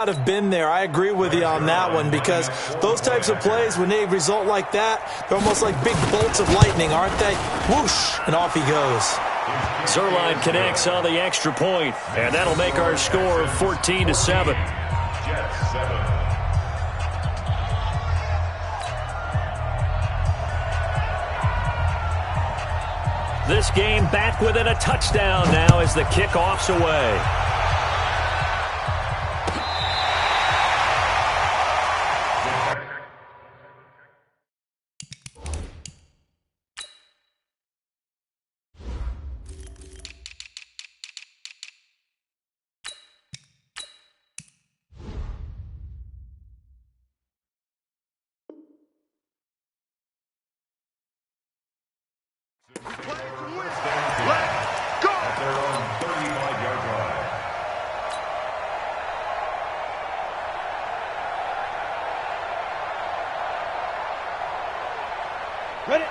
Have been there. I agree with you on that one, because those types of plays, when they result like that, they're almost like big bolts of lightning, aren't they? Whoosh, and off he goes. Zerline connects on the extra point, and that'll make our score 14-7. This game back within a touchdown now as the kickoff's away.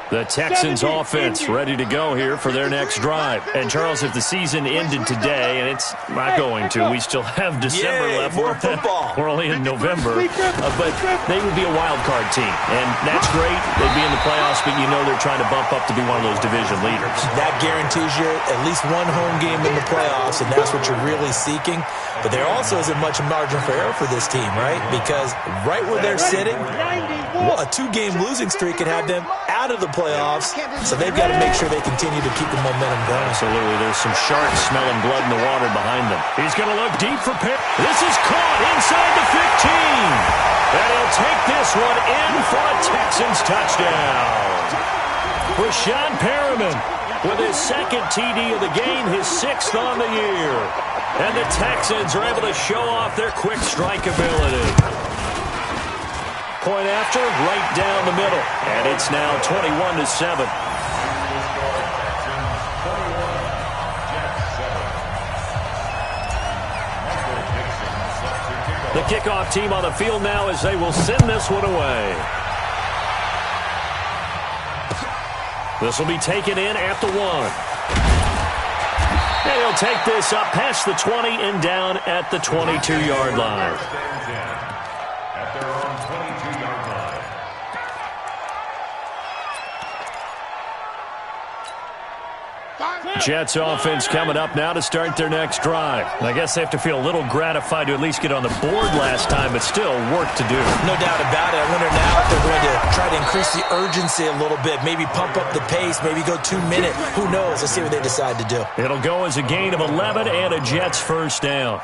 The Texans offense ready to go here for their next drive. And, Charles, if the season ended today, and it's not going to, we still have December left. More football. We're only in November. But they would be a wild card team. And that's great. They'd be in the playoffs, but you know they're trying to bump up to be one of those division leaders. That guarantees you at least one home game in the playoffs, and that's what you're really seeking. But there also isn't much margin for error for this team, right? Because right where they're sitting, a 2-game losing streak could have them out of the playoffs, so they've got to make sure they continue to keep the momentum going. Absolutely. There's some sharks smelling blood in the water behind them. He's going to look deep for Pitt. This is caught inside the 15. And he'll take this one in for a Texans touchdown. Rashawn Perriman with his second TD of the game, his 6th on the year. And the Texans are able to show off their quick strike ability. Point after, right down the middle. And it's now 21-7. The kickoff team on the field now as they will send this one away. This will be taken in at the 1. And he'll take this up past the 20 and down at the 22-yard line. Jets offense coming up now to start their next drive. I guess they have to feel a little gratified to at least get on the board last time, but still work to do. No doubt about it. I wonder now if they're going to try to increase the urgency a little bit, maybe pump up the pace, maybe go 2 minute. Who knows? Let's see what they decide to do. It'll go as a gain of 11 and a Jets first down.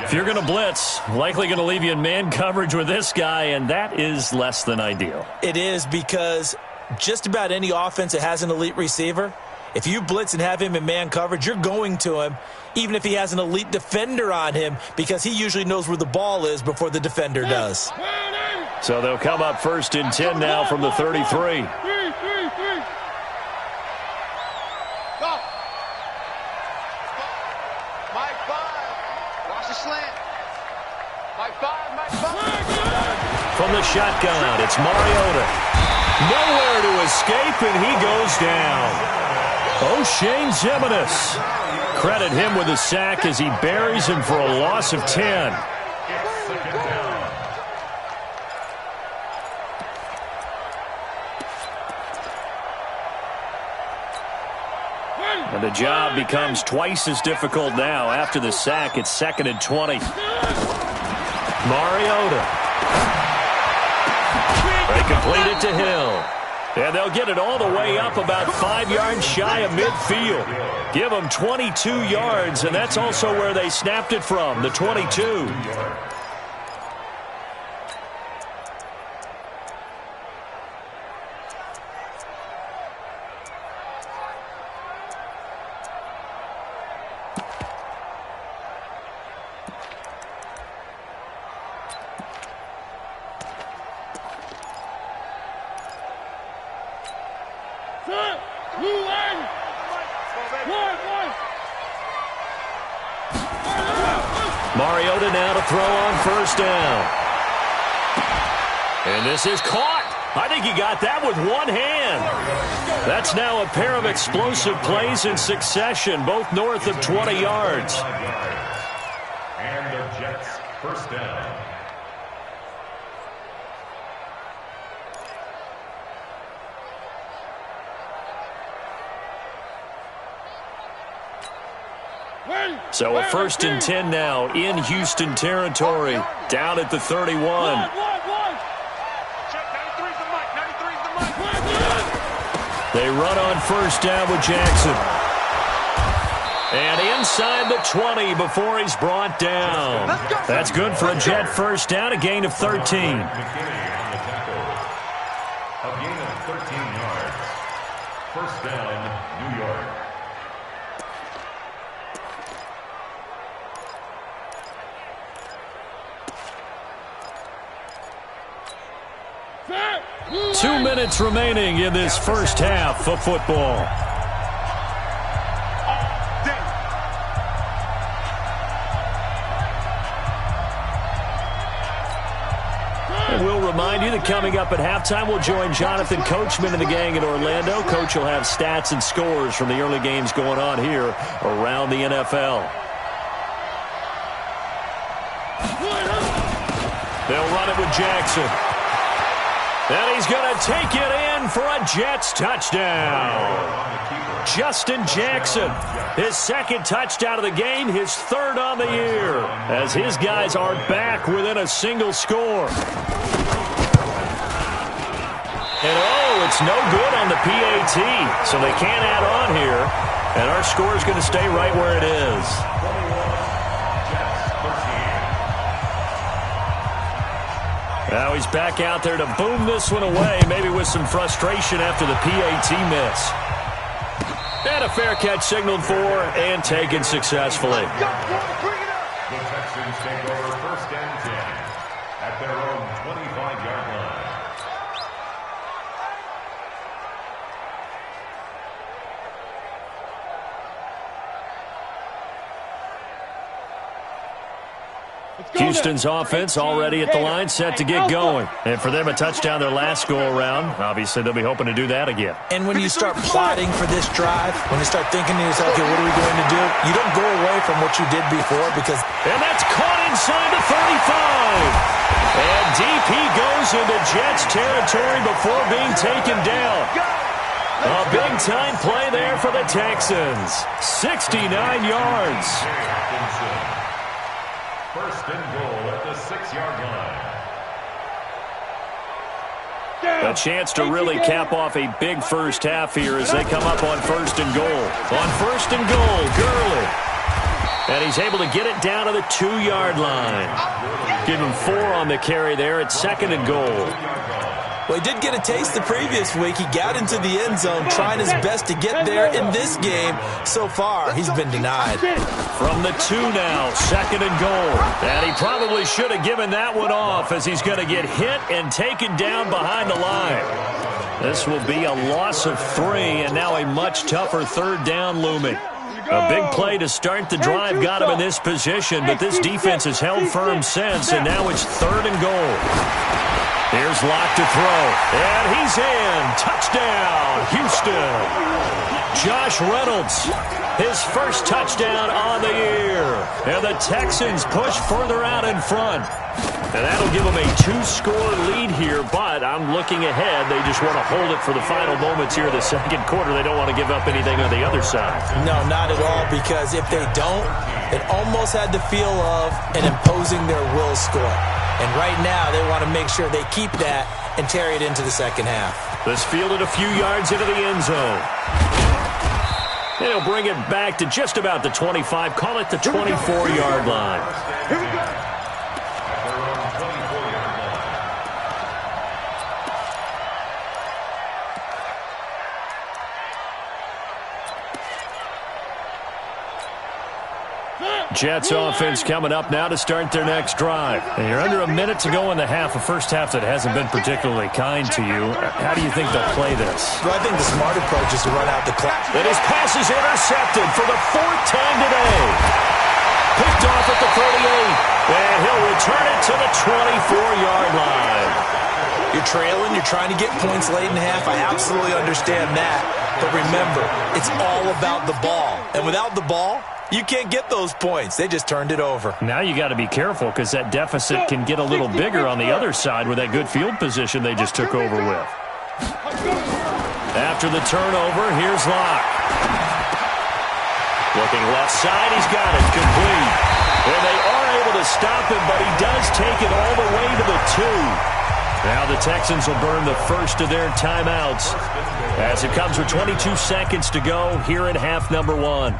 If you're going to blitz, likely going to leave you in man coverage with this guy, and that is less than ideal. It is, because just about any offense that has an elite receiver, if you blitz and have him in man coverage, you're going to him, even if he has an elite defender on him, because he usually knows where the ball is before the defender does. So they'll come up 1st and 10 now from the 33. Go. Mike 5. Watch the slant. Mike 5. From the shotgun, it's Mariota. Nowhere to escape, and he goes down. O'Shane Ximines. Credit him with a sack as he buries him for a loss of 10. And the job becomes twice as difficult now. After the sack, it's 2nd and 20. Mariota. They complete it to Hill. And they'll get it all the way up about 5 yards shy of midfield. Give them 22 yards, and that's also where they snapped it from, the 22. Mariota now to throw on 1st down. And this is caught. I think he got that with one hand. That's now a pair of explosive plays in succession, both north of 20 yards. And the Jets first down. So a 1st and 10 now in Houston territory, down at the 31. They run on 1st down with Jackson. And inside the 20 before he's brought down. That's good for a Jet 1st down, a gain of 13. A gain of 13 yards. 1st down, New York. Two minutes remaining in this first half of football. And we'll remind you that coming up at halftime, we'll join Jonathan Coachman and the gang in Orlando. Coach will have stats and scores from the early games going on here around the NFL. They'll run it with Jackson. And he's going to take it in for a Jets touchdown. Justin Jackson, his 2nd touchdown of the game, his 3rd on the year, as his guys are back within a single score. And it's no good on the PAT, so they can't add on here, and our score is going to stay right where it is. Now he's back out there to boom this one away, maybe with some frustration after the PAT miss. And a fair catch signaled for and taken successfully. The Texans take over 1st and 10 at their own 25-yard line. Houston's offense already at the line, set to get going. And for them, a touchdown their last go-around. Obviously, they'll be hoping to do that again. And when you start plotting for this drive, when you start thinking to yourself, okay, what are we going to do? You don't go away from what you did before because... And that's caught inside the 35. And DP goes into Jets territory before being taken down. A big-time play there for the Texans. 69 yards. 1st and goal at the 6-yard line. A chance to really cap off a big first half here as they come up on 1st and goal. On 1st and goal, Gurley. And he's able to get it down to the 2-yard line. Give him 4 on the carry there at 2nd and goal. Well, he did get a taste the previous week. He got into the end zone trying his best to get there in this game. So far, he's been denied. From the 2 now, 2nd and goal. And he probably should have given that one off as he's going to get hit and taken down behind the line. This will be a loss of 3 and now a much tougher 3rd down looming. A big play to start the drive got him in this position, but this defense has held firm since, and now it's 3rd and goal. Here's Locke to throw, and he's in. Touchdown, Houston. Josh Reynolds, his first touchdown on the year. And the Texans push further out in front. And that'll give them a 2-score lead here, but I'm looking ahead. They just want to hold it for the final moments here of the 2nd quarter. They don't want to give up anything on the other side. No, not at all, because if they don't, it almost had the feel of an imposing their will score. And right now, they want to make sure they keep that and carry it into the 2nd half. This fielded a few yards into the end zone. And he'll bring it back to just about the 25, call it the 24-yard line. Here we go. At their own 24-yard line. Jets offense coming up now to start their next drive. And you're under a minute to go in the half, a first half that hasn't been particularly kind to you. How do you think they'll play this? Well, I think the smart approach is to run out the clock. And his pass is intercepted for the 4th time today. Picked off at the 38. And he'll return it to the 24-yard line. You're trailing. You're trying to get points late in the half. I absolutely understand that. But remember, it's all about the ball. And without the ball, You can't get those points. They just turned it over. Now you got to be careful because that deficit can get a little bigger on the other side with that good field position they just took over with. After the turnover, here's Locke. Looking left side, he's got it, complete. And they are able to stop him, but he does take it all the way to the 2. Now the Texans will burn the first of their timeouts as it comes with 22 seconds to go here in half number 1.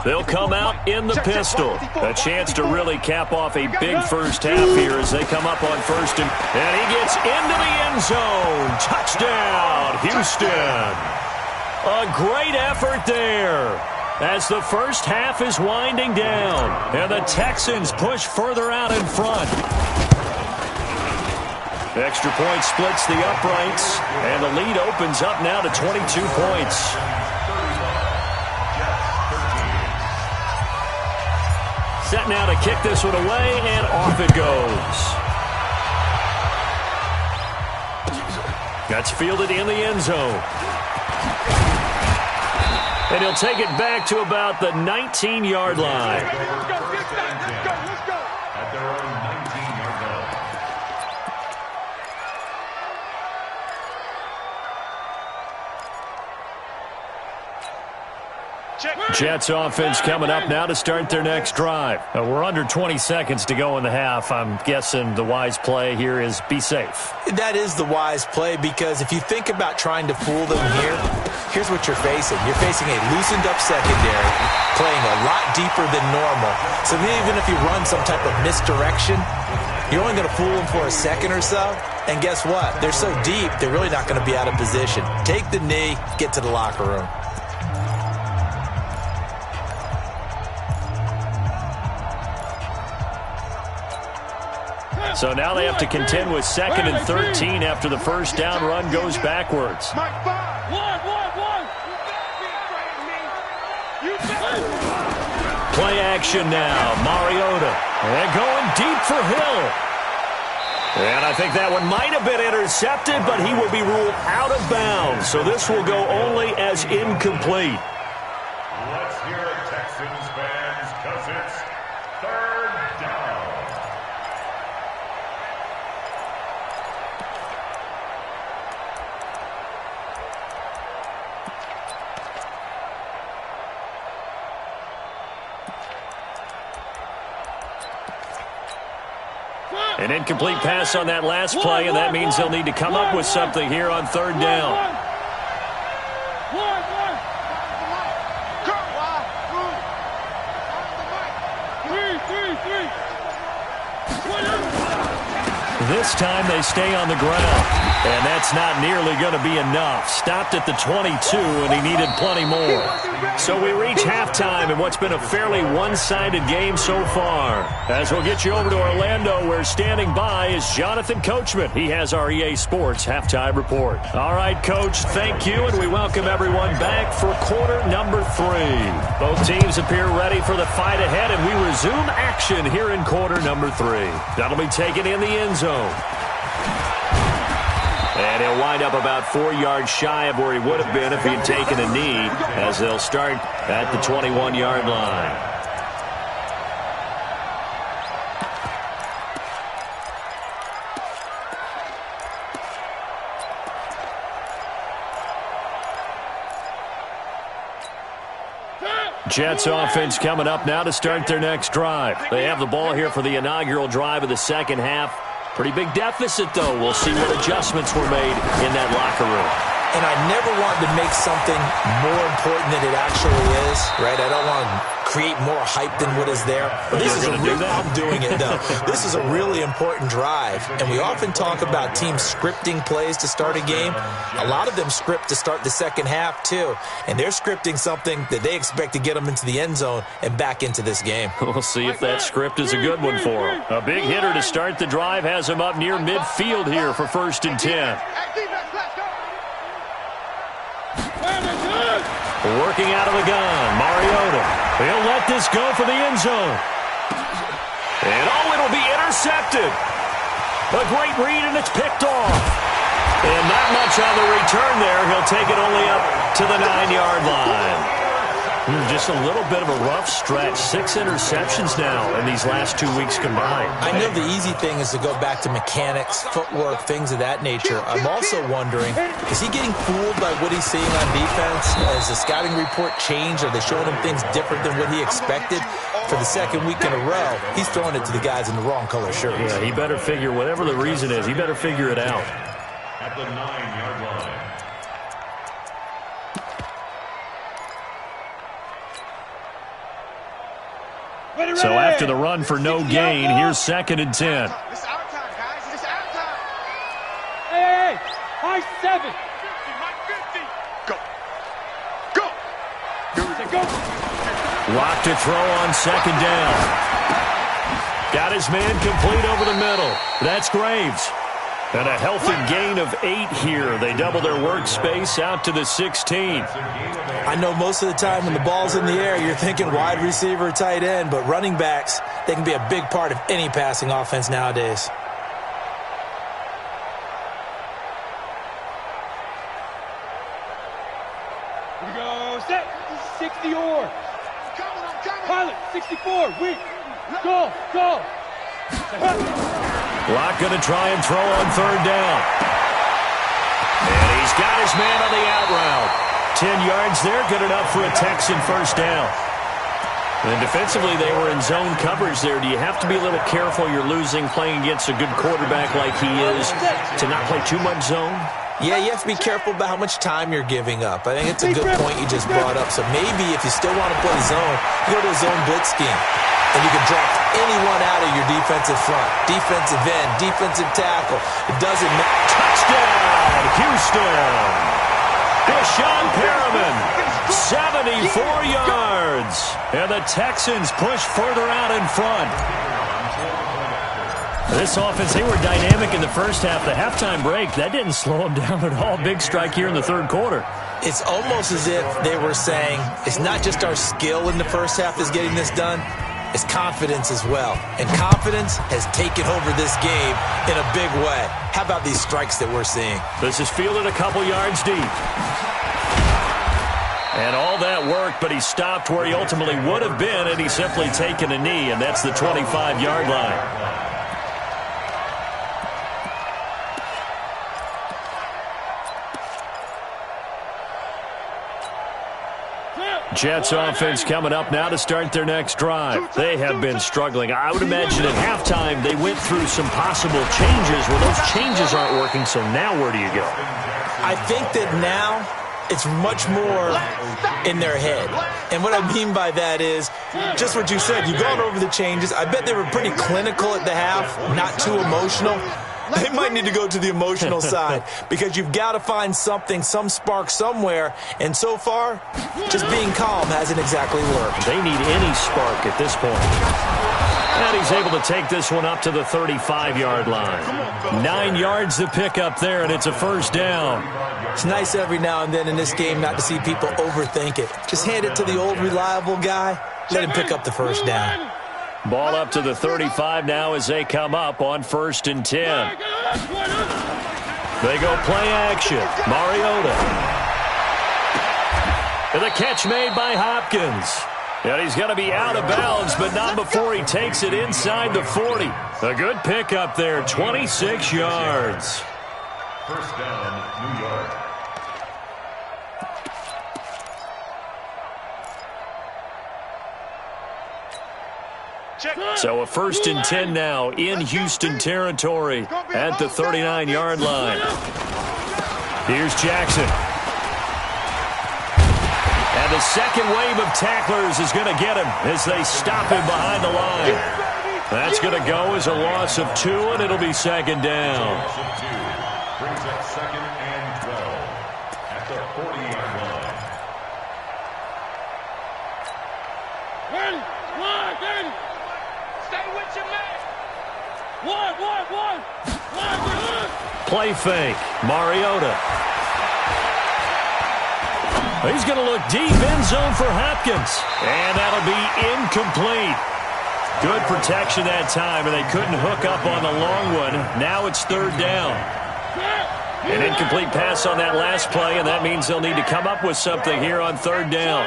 They'll come out in the pistol. A chance to really cap off a big first half here as they come up on first. And he gets into the end zone. Touchdown, Houston. A great effort there as the first half is winding down. And the Texans push further out in front. Extra point splits the uprights. And the lead opens up now to 22 points. Set now to kick this one away, and off it goes. That's fielded in the end zone. And he'll take it back to about the 19-yard line. Let's go. At their own 19-yard line. Jets offense coming up now to start their next drive. We're under 20 seconds to go in the half. I'm guessing the wise play here is be safe. That is the wise play because if you think about trying to fool them here, here's what you're facing. You're facing a loosened up secondary, playing a lot deeper than normal. So even if you run some type of misdirection, you're only going to fool them for a second or so. And guess what? They're so deep, they're really not going to be out of position. Take the knee, get to the locker room. So now they have to contend with 2nd and 13 after the first down run goes backwards. Play action now. Mariota. And going deep for Hill. And I think that one might have been intercepted, but he will be ruled out of bounds. So this will go only as incomplete. Let's hear it, Texans fans, because it's 3rd down. An incomplete pass on that last play, and that means they'll need to come up with something here on 3rd down. This time they stay on the ground, and that's not nearly going to be enough. Stopped at the 22, and he needed plenty more. So we reach halftime in what's been a fairly one-sided game so far. As we'll get you over to Orlando, where standing by is Jonathan Coachman. He has our EA Sports halftime report. All right, Coach, thank you, and we welcome everyone back for quarter number 3. Both teams appear ready for the fight ahead, and we resume action here in quarter number 3. That'll be taken in the end zone. And he'll wind up about 4 yards shy of where he would have been if he had taken a knee, as they'll start at the 21-yard line. Jets offense coming up now to start their next drive. They have the ball here for the inaugural drive of the second half. Pretty big deficit, though. We'll see what adjustments were made in that locker room. And I never want to make something more important than it actually is, right? I don't want to create more hype than what is there. But this is I'm doing it, though. This is a really important drive. And we often talk about teams scripting plays to start a game. A lot of them script to start the second half, too. And they're scripting something that they expect to get them into the end zone and back into this game. We'll see if that script is a good one for them. A big hitter to start the drive has him up near midfield here for 1st and 10. Working out of the gun, Mariota. He'll let this go for the end zone. And it'll be intercepted. A great read, and it's picked off. And not much on the return there. He'll take it only up to the 9-yard line. Just a little bit of a rough stretch. 6 interceptions now in these last 2 weeks combined. I know the easy thing is to go back to mechanics, footwork, things of that nature. I'm also wondering, is he getting fooled by what he's seeing on defense? Has the scouting report changed? Are they showing him things different than what he expected? For the second week in a row, he's throwing it to the guys in the wrong color shirts. Yeah, he better figure, whatever the reason is, he better figure it out. At the 9-yard line. So after the run for no gain, here's 2nd and 10. This is our time, guys. This is our time. Hey, high 7. 50, Mike 50. Go. Go. Go. Lock to throw on 2nd down. Got his man complete over the middle. That's Graves. And a healthy gain of 8 here. They double their workspace out to the 16. I know most of the time when the ball's in the air, you're thinking wide receiver, tight end, but running backs, they can be a big part of any passing offense nowadays. Here we go. Set. 60 or. I'm coming. Pilot, 64. Weak. Go. Go. Locke going to try and throw on 3rd down. And he's got his man on the out route. 10 yards there, good enough for a Texan 1st down. And defensively, they were in zone coverage there. Do you have to be a little careful you're losing playing against a good quarterback like he is to not play too much zone? Yeah, you have to be careful about how much time you're giving up. I think it's a good point you just brought up. So maybe if you still want to play zone, you go to a zone blitz scheme. And you can draft anyone out of your defensive front. Defensive end, defensive tackle. It doesn't matter. Touchdown, Houston. Deshaun Perriman, 74 yards. And the Texans push further out in front. This offense, they were dynamic in the first half. The halftime break, that didn't slow them down at all. Big strike here in the 3rd quarter. It's almost as if they were saying, it's not just our skill in the first half that's getting this done. It's confidence as well. And confidence has taken over this game in a big way. How about these strikes that we're seeing? This is fielded a couple yards deep. And all that work, but he stopped where he ultimately would have been, and he's simply taken a knee, and that's the 25-yard line. Jets offense coming up now to start their next drive. They have been struggling. I would imagine at halftime they went through some possible changes. Well, those changes aren't working, so now where do you go? I think that now it's much more in their head. And what I mean by that is just what you said. You've gone over the changes. I bet they were pretty clinical at the half, not too emotional. They might need to go to the emotional side because you've got to find something, some spark somewhere. And so far, just being calm hasn't exactly worked. They need any spark at this point. And he's able to take this one up to the 35-yard line. 9 yards to pick up there, and it's a 1st down. It's nice every now and then in this game not to see people overthink it. Just hand it to the old reliable guy. Let him pick up the 1st down. Ball up to the 35 now as they come up on 1st and 10. They go play action. Mariota. And the catch made by Hopkins. And he's going to be out of bounds, but not before he takes it inside the 40. A good pickup there, 26 yards. 1st down, New York. So a 1st and 10 now in Houston territory at the 39-yard line. Here's Jackson. And the second wave of tacklers is going to get him as they stop him behind the line. That's going to go as a loss of 2, and it'll be 2nd down. Loss of 2 brings up 2nd and 12 at the 40-yard line. Stay with your man. One. Play fake. Mariota. He's going to look deep, end zone for Hopkins. And that'll be incomplete. Good protection that time, and they couldn't hook up on the long one. Now it's third down. An incomplete pass on that last play, and that means they'll need to come up with something here on third down.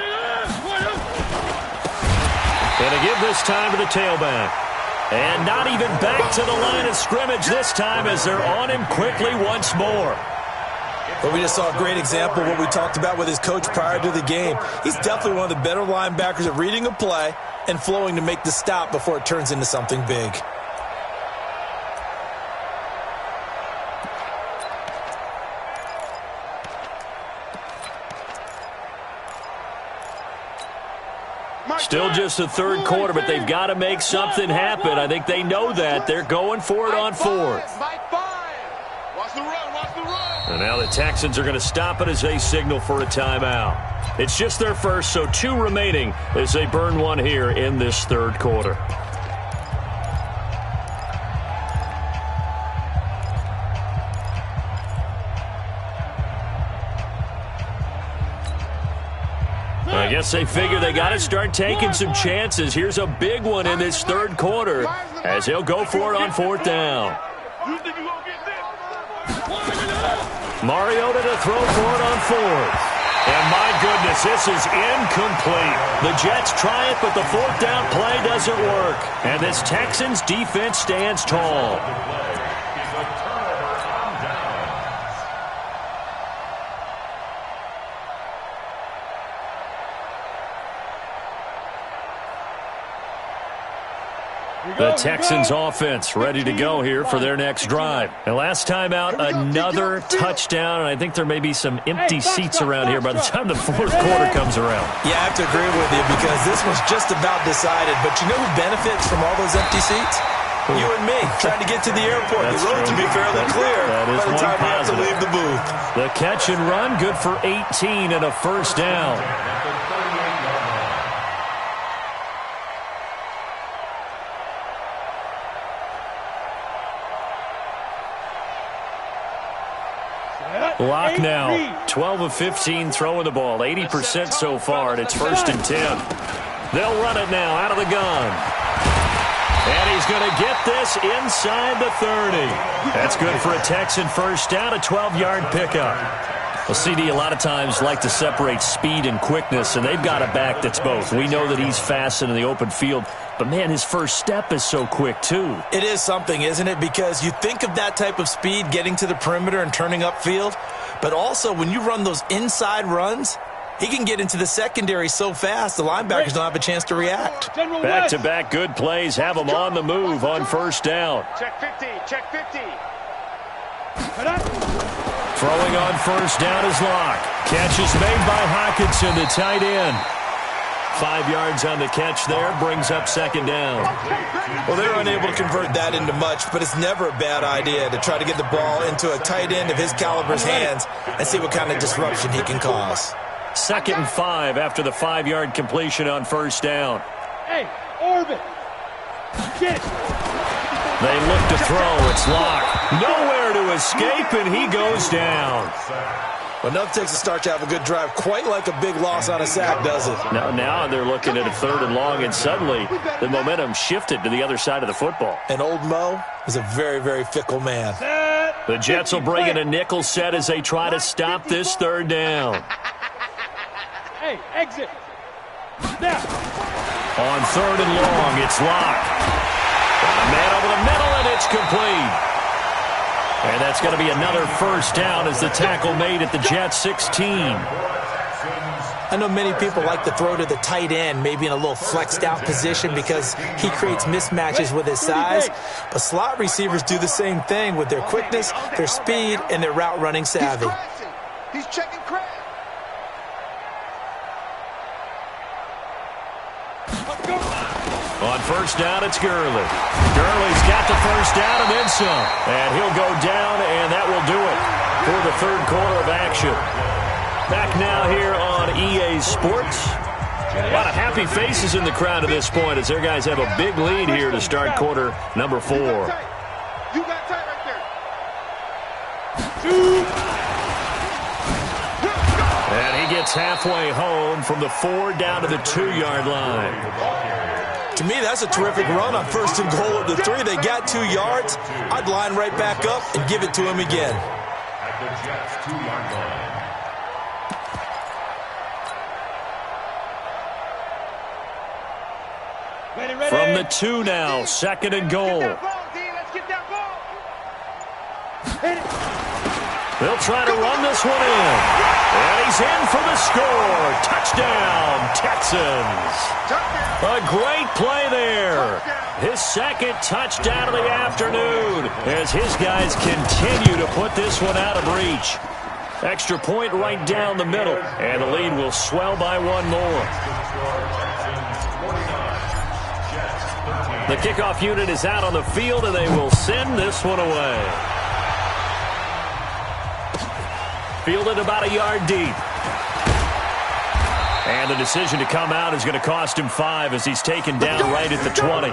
And to give this time to the tailback. And not even back to the line of scrimmage this time as they're on him quickly once more. But we just saw a great example of what we talked about with his coach prior to the game. He's definitely one of the better linebackers at reading a play and flowing to make the stop before it turns into something big. Still just the third quarter, but they've got to make something happen. I think they know that. They're going for it on fourth. Watch the run, watch the run. And now the Texans are going to stop it as they signal for a timeout. It's just their first, so 2 remaining as they burn one here in this third quarter. I guess they figure they got to start taking some chances. Here's a big one in this third quarter as he'll go for it on fourth down. Mariota to throw for it on fourth. And my goodness, this is incomplete. The Jets try it, but the fourth down play doesn't work. And this Texans defense stands tall. The Texans offense ready to go here for their next drive. And last time out, another touchdown, and I think there may be some empty seats around here by the time the fourth quarter comes around. Yeah, I have to agree with you because this one's just about decided. But you know who benefits from all those empty seats? You and me, trying to get to the airport. The road to be fairly clear by the time you have to leave the booth. The catch and run, good for 18 and a first down. Lock now, 12 of 15 throwing the ball, 80% so far, and it's 1st and 10. They'll run it now out of the gun. And he's going to get this inside the 30. That's good for a Texan first down, a 12-yard pickup. Well, CD a lot of times like to separate speed and quickness, and they've got a back that's both. We know that he's fast in the open field, but, man, his first step is so quick, too. It is something, isn't it? Because you think of that type of speed getting to the perimeter and turning upfield, but also when you run those inside runs, he can get into the secondary so fast the linebackers don't have a chance to react. Back-to-back good plays have him on the move on first down. Check 50, check 50. Throwing on first down is Locke. Catch is made by Hockenson, the tight end. 5 yards on the catch there, brings up second down. Well, they're unable to convert that into much, but it's never a bad idea to try to get the ball into a tight end of his caliber's hands and see what kind of disruption he can cause. 2nd and 5 after the 5-yard completion on first down. Hey, orbit. Get. They look to throw. It's Locke. Nowhere to escape, and he goes down. Well, enough takes a start to have a good drive. Quite like a big loss on a sack, does it? Now they're looking at a 3rd and long, and suddenly the momentum shifted to the other side of the football. And old Mo is a very, very fickle man. The Jets will bring in a nickel set as they try to stop this 3rd down. Hey, exit. Now. On 3rd and long, it's Locke. Got a man over the middle, and it's complete. And that's going to be another first down as the tackle made at the Jets 16. I know many people like to throw to the tight end, maybe in a little flexed out position because he creates mismatches with his size. But slot receivers do the same thing with their quickness, their speed, and their route running savvy. He's checking crash. On first down, it's Gurley. Gurley's got the first down and then some. And he'll go down, and that will do it for the 3rd quarter of action. Back now here on EA Sports. A lot of happy faces in the crowd at this point as their guys have a big lead here to start quarter number 4. You got tight right there. And he gets Gets halfway home from the 4 down to the 2-yard line. To me, that's a terrific run on 1st and goal at the 3. They got 2 yards. I'd line right back up and give it to him again. At the Jets' 2-yard line. Ready. From the 2 now, 2nd and goal. Let's get that ball. They'll try to run this one in. And he's in for the score. Touchdown, Texans. A great play there. His 2nd touchdown of the afternoon as his guys continue to put this one out of reach. Extra point right down the middle, and the lead will swell by 1 more. The kickoff unit is out on the field, and they will send this one away. Fielded about a yard deep. And the decision to come out is going to cost him 5 as he's taken down right at the 20.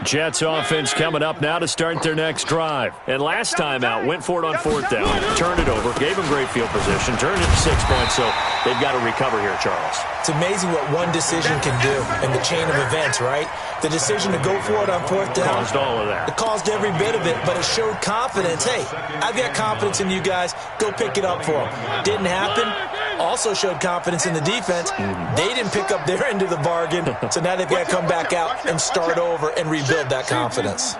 Jets offense coming up now to start their next drive. And last time out, went for it on 4th down, turned it over, gave them great field position, turned it to 6 points, so they've got to recover here, Charles. It's amazing what one decision can do in the chain of events, right? The decision to go for it on 4th down. Caused all of that. It caused every bit of it, but it showed confidence. Hey, I've got confidence in you guys. Go pick it up for them. Didn't happen. Also showed confidence in the defense. They didn't pick up their end of the bargain, so now they've got to come back out and start over and rebuild that confidence.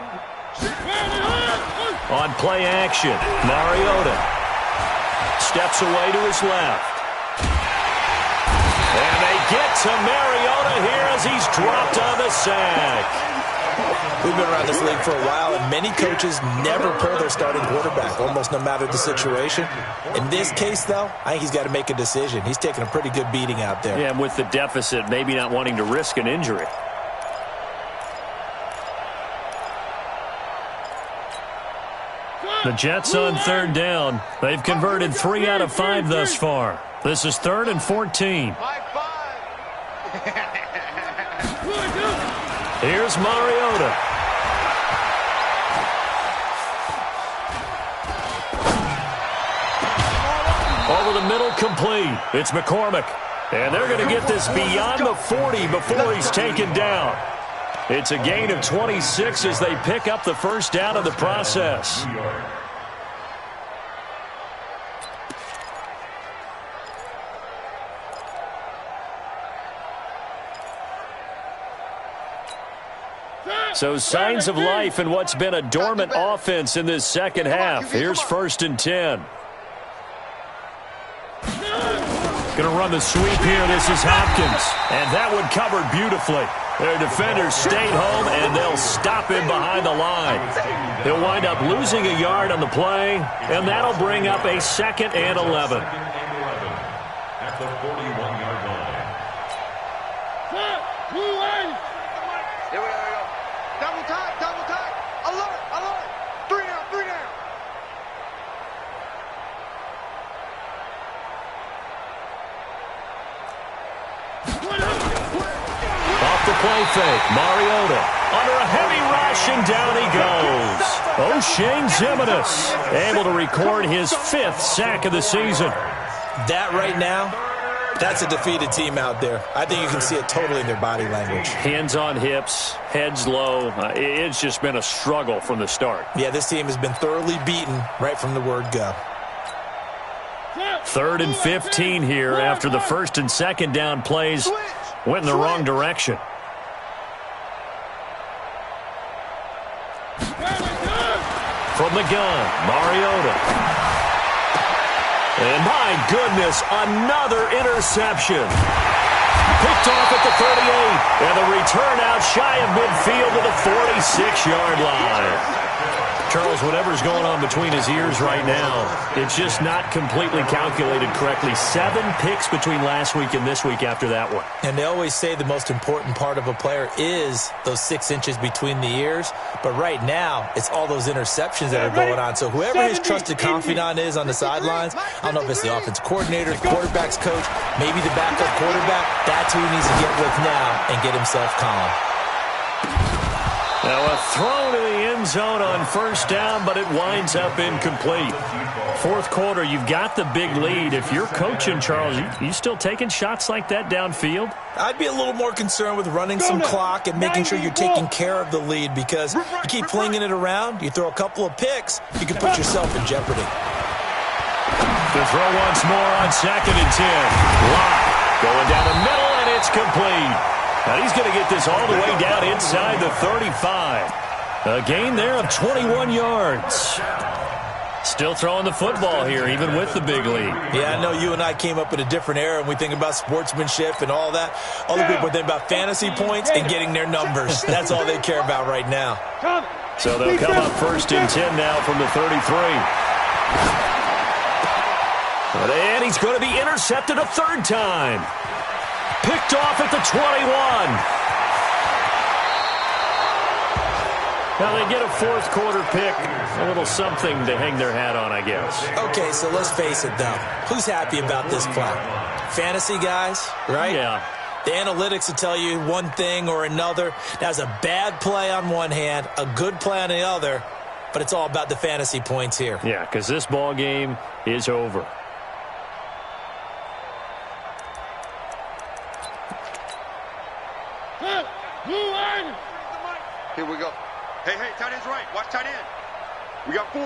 On play action, Mariota steps away to his left. And they get to Mariota here as he's dropped on the sack. We've been around this league for a while, and many coaches never pull their starting quarterback, almost no matter the situation. In this case, though, I think he's got to make a decision. He's taking a pretty good beating out there. Yeah, and with the deficit, maybe not wanting to risk an injury. The Jets on 3rd down. They've converted 3 out of 5 thus far. This is 3rd and 14. Here's Mariota. Over the middle, complete. It's McCormick. And they're going to get this beyond the 40 before he's taken down. It's a gain of 26 as they pick up the 1st down in the process. So signs of life in what's been a dormant offense in this 2nd half. Here's 1st and 10. Going to run the sweep here. This is Hopkins. And that one covered beautifully. Their defenders stayed home, and they'll stop him behind the line. He'll wind up losing a yard on the play, and that'll bring up a 2nd and 11. At the 41-yard line. Here we go. Double time. Alert. 3 down. Off the play fake, Mariota under a heavy rush, and down he goes. O'Shane Ximines able to record his 5th sack of the season. That right now, that's a defeated team out there. I think you can see it totally in their body language. Hands on hips, heads low. It's just been a struggle from the start. Yeah, this team has been thoroughly beaten right from the word go. 3rd and 15 here after the 1st and 2nd down plays went in the wrong direction. From the gun, Mariota. And my goodness, another interception. Picked off at the 38, and the return out shy of midfield to the 46-yard line. Charles, whatever's going on between his ears right now, it's just not completely calculated correctly. 7 picks between last week and this week after that one. And they always say the most important part of a player is those 6 inches between the ears. But right now, it's all those interceptions that are going on. So whoever his trusted confidant is on the sidelines, I don't know if it's the offense coordinator, the quarterback's coach, maybe the backup quarterback, that's who he needs to get with now and get himself calm. Now a throw to the end zone on first down, but it winds up incomplete. Fourth quarter, you've got the big lead. If you're coaching, Charles, you still taking shots like that downfield? I'd be a little more concerned with running some clock and making sure you're taking care of the lead, because you keep flinging it around, you throw a couple of picks, you can put yourself in jeopardy. The throw once more on 2nd and 10. Locke going down the middle, and it's complete. Now he's going to get this all the way down inside the 35. A gain there of 21 yards. Still throwing the football here, even with the big lead. Yeah, I know you and I came up in a different era, and we think about sportsmanship and all that. Other people think about fantasy points and getting their numbers. That's all they care about right now. So they'll come up 1st and 10 now from the 33. And he's going to be intercepted a 3rd time. Picked off at the 21. Now they get a 4th quarter pick. A little something to hang their hat on, I guess. Okay, so let's face it, though. Who's happy about this play? Fantasy guys, right? Yeah. The analytics will tell you one thing or another. That's a bad play on one hand, a good play on the other, but it's all about the fantasy points here. Yeah, because this ball game is over. Here we go. Hey, tight end's right. Watch tight end. We got 4.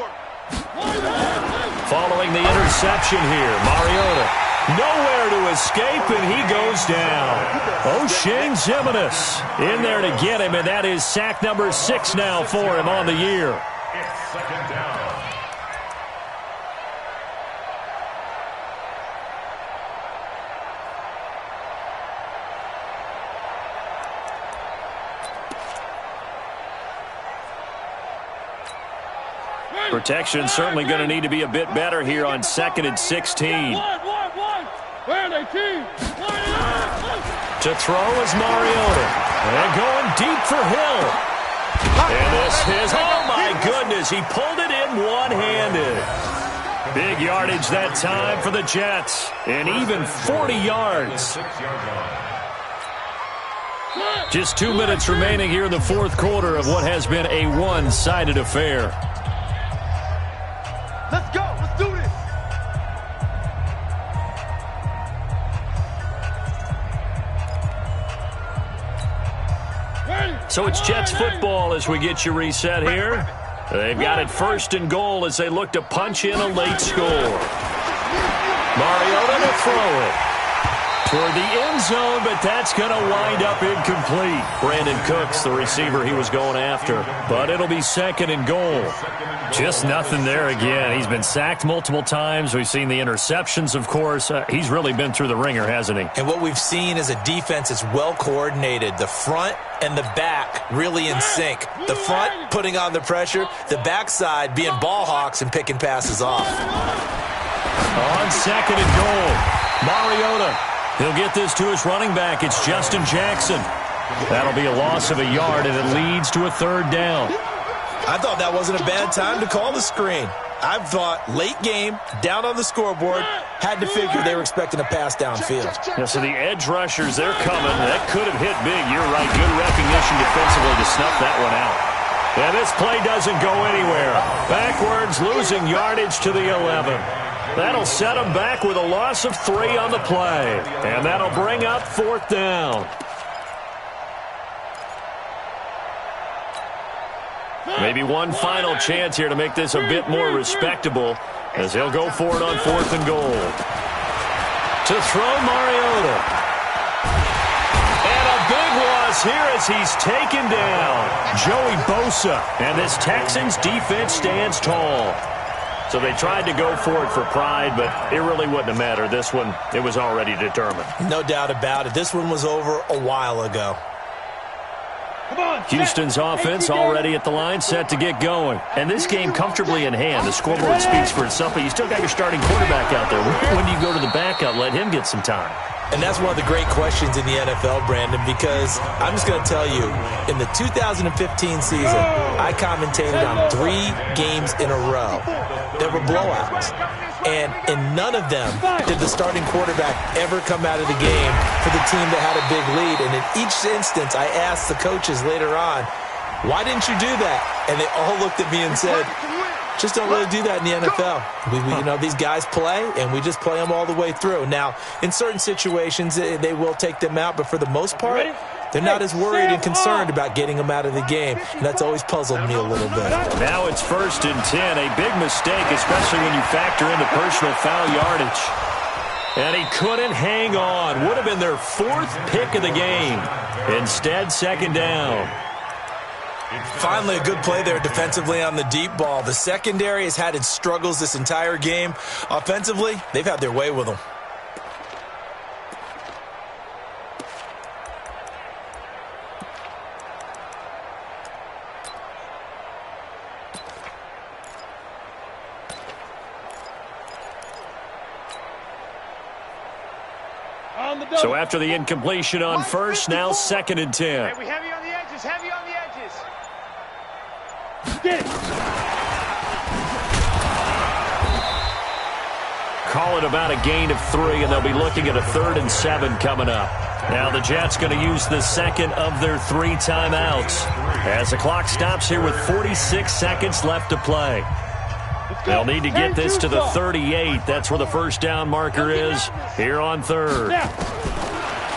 Following the interception here, Mariota nowhere to escape, and he goes down. O'Shane Zimenez in there to get him, and that is sack number 6 now for him on the year. It's 2nd down. Protection certainly going to need to be a bit better here on 2nd and 16. Where are they, team? To throw is Mariota. And going deep for Hill. And this is, oh my goodness, he pulled it in one-handed. Big yardage that time for the Jets. And even 40 yards. Just 2 minutes remaining here in the 4th quarter of what has been a one-sided affair. Let's go. Let's do this. So it's Jets football as we get you reset here. They've got it 1st and goal as they look to punch in a late score. Mariota to throw it toward the end zone, but that's going to wind up incomplete. Brandon Cooks, the receiver he was going after, but it'll be 2nd and goal. Just nothing there again. He's been sacked multiple times. We've seen the interceptions, of course. He's really been through the ringer, hasn't he? And what we've seen is a defense that's well coordinated. The front and the back really in sync. The front putting on the pressure, the backside being ball hawks and picking passes off. On 2nd and goal, Mariota. He'll get this to his running back. It's Justin Jackson. That'll be a loss of a yard, and it leads to a 3rd down. I thought that wasn't a bad time to call the screen. I thought late game, down on the scoreboard, had to figure they were expecting a pass downfield. Yeah, so the edge rushers, they're coming. That could have hit big. You're right. Good recognition defensively to snuff that one out. And this play doesn't go anywhere. Backwards, losing yardage to the 11. That'll set them back with a loss of 3 on the play. And that'll bring up 4th down. Maybe one final chance here to make this a bit more respectable as they'll go for it on 4th and goal. To throw Mariota. And a big loss here as he's taken down. Joey Bosa. And this Texans defense stands tall. So they tried to go for it for pride, but it really wouldn't have mattered. This one, it was already determined. No doubt about it. This one was over a while ago. Houston's offense already at the line, set to get going. And this game comfortably in hand. The scoreboard speaks for itself, but you still got your starting quarterback out there. When do you go to the backup? Let him get some time. And that's one of the great questions in the NFL, Brandon, because I'm just going to tell you, in the 2015 season, I commentated on 3 games in a row. There were blowouts. And in none of them did the starting quarterback ever come out of the game for the team that had a big lead. And in each instance, I asked the coaches later on, why didn't you do that? And they all looked at me and said, just don't really do that in the NFL. You know, these guys play, and we just play them all the way through. Now, in certain situations, they will take them out, but for the most part, they're not as worried and concerned about getting them out of the game, and that's always puzzled me a little bit. Now it's 1st and 10, a big mistake, especially when you factor in the personal foul yardage. And he couldn't hang on. Would have been their 4th pick of the game. Instead, 2nd down. Finally, a good play there defensively on the deep ball. The secondary has had its struggles this entire game. Offensively, they've had their way with them. So after the incompletion on first, now 2nd and 10. Hey, we heavy on the edges, heavy on the edges. Get it. Call it about a gain of 3, and they'll be looking at a 3rd and 7 coming up. Now the Jets going to use the 2nd of their 3 timeouts as the clock stops here with 46 seconds left to play. They'll need to get this to the 38. That's where the 1st down marker is here on 3rd.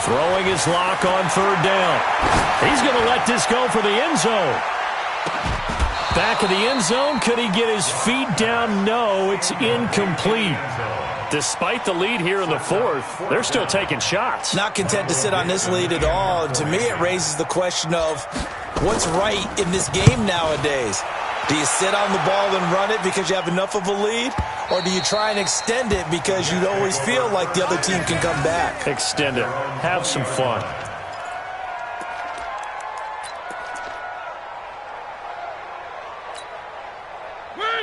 Throwing his lock on 3rd down. He's going to let this go for the end zone. Back of the end zone. Could he get his feet down? No, it's incomplete. Despite the lead here in the 4th, they're still taking shots. Not content to sit on this lead at all. And to me, it raises the question of what's right in this game nowadays. Do you sit on the ball and run it because you have enough of a lead? Or do you try and extend it because you always feel like the other team can come back? Extend it. Have some fun.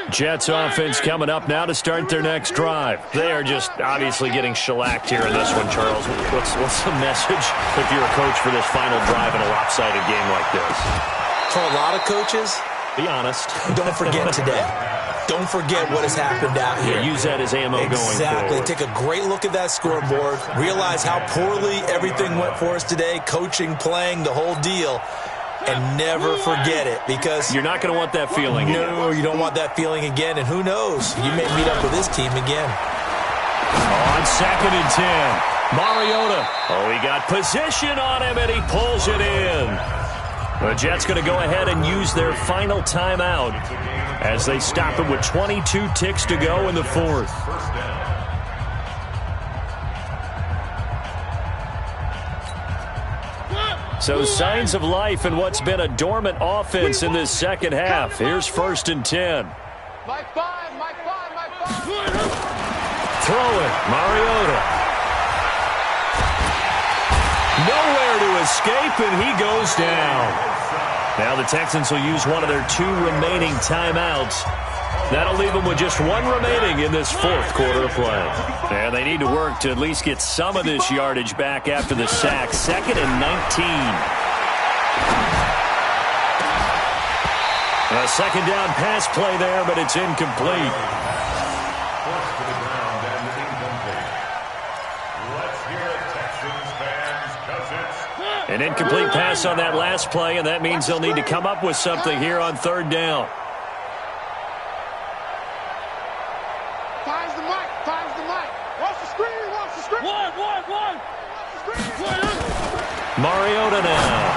Jets offense coming up now to start their next drive. They are just obviously getting shellacked here in this one, Charles. What's the message if you're a coach for this final drive in a lopsided game like this? For a lot of coaches, be honest. Don't forget today. Don't forget what has happened out here. Yeah, use that as ammo going forward. Exactly. Take a great look at that scoreboard. Realize how poorly everything went for us today. Coaching, playing, the whole deal. And never forget it, because you're not going to want that feeling again. No, you don't want that feeling again. And who knows? You may meet up with this team again. On 2nd and 10. Mariota. Oh, he got position on him, and he pulls it in. The Jets going to go ahead and use their final timeout as they stop it with 22 ticks to go in the 4th. So signs of life in what's been a dormant offense in this second half. Here's 1st and 10. My five. Throw it, Mariota. Nowhere to escape, and he goes down. Now the Texans will use one of their 2 remaining timeouts. That'll leave them with just 1 remaining in this 4th quarter of play. And they need to work to at least get some of this yardage back after the sack. 2nd and 19. A 2nd down pass play there, but it's incomplete. Forced to the ground and incomplete. Let's hear it, Texans fans, 'cause it's an incomplete pass on that last play, and that means they'll need to come up with something here on 3rd down. Finds the mic. Watch the screen. One. Mariota now.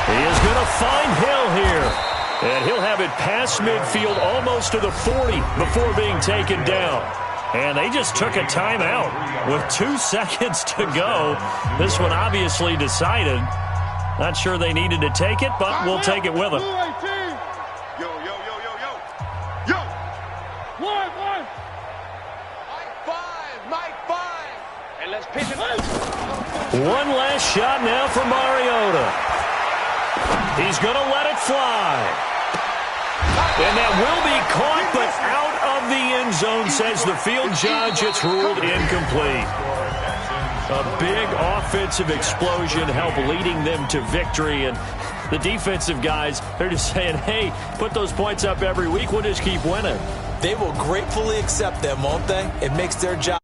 He is going to find Hill here. And he'll have it past midfield almost to the 40 before being taken down. And they just took a timeout with 2 seconds to go. This one obviously decided. Not sure they needed to take it, but we'll take it with them. Yo. One. Mike 5. And let's pitch it. One last shot now for Mariota. He's going to let it fly. And that will be caught, but out of the end zone, says the field judge. It's ruled incomplete. A big offensive explosion helped leading them to victory. And the defensive guys, they're just saying, hey, put those points up every week. We'll just keep winning. They will gratefully accept them, won't they? It makes their job